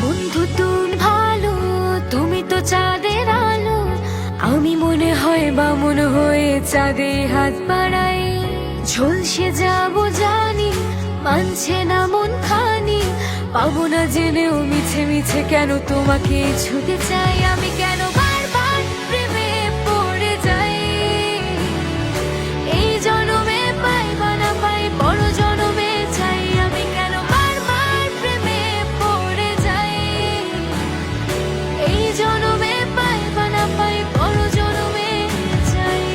বন্ধু তুমি ভালো, তুমি তো চাঁদের আলো। আমি মনে হয় বামুন হয়ে চাঁদে হাত বাড়াই। ঝলসে যাবো জানি, মানছে না মন খানি। পাবো না জেনেও মিছে মিছে কেন তোমাকে ছুতে চাই। আমি কেন বারবার প্রেমে পড়ে যাই। এই জনমে পাই বা না পাই, বড় জনমে চাই। আমি কেন বারবার প্রেমে পড়ে যাই। এই জনমে পাই বা না পাই, বড় জনমে চাই।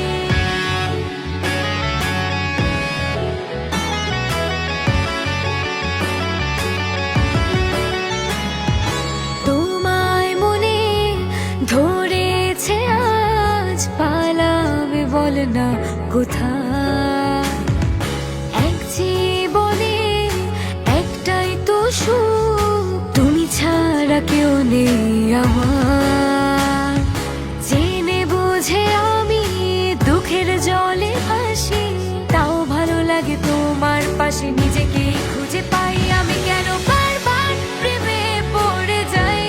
তোমায় মনে ধরেছে আজ, পালাবে বল না কোথায়। এক জীবনে একটাই তো সুখ, তুমি ছাড়া কেউ নেই আমার। জেনে বুঝে আমি দুঃখের জলে ভাসি, তাও ভালো লাগে তোমার পাশে নিজেকে খুঁজে পাই। আমি কেন বারবার প্রেমে পড়ে যাই।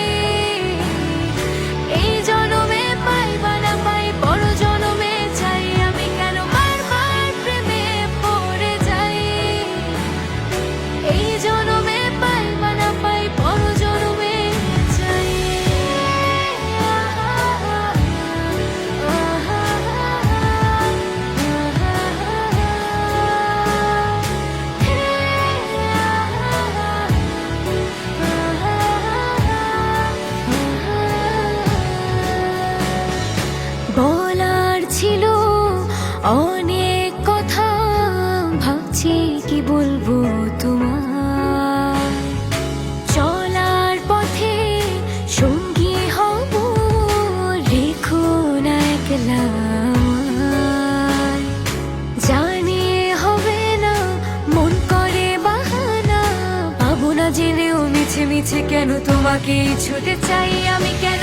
এই জনমে পাই বা না পাই, বড় জনমে চাই। আমি কেন বারবার প্রেমে পড়ে যাই। এই জনমে পাই বা না পাই, বড় জনমে চাই। বলার ছিল অনেক কথা, ভাবছি কি বলবো তোমার। চলার পথে সঙ্গী হব, রেখো না একলা আমায়। জানি হবে না, মন করে বাহানা। পাবো না জেনেও মিছে মিছে কেন তোমাকে ছুটে চাই। আমি কেন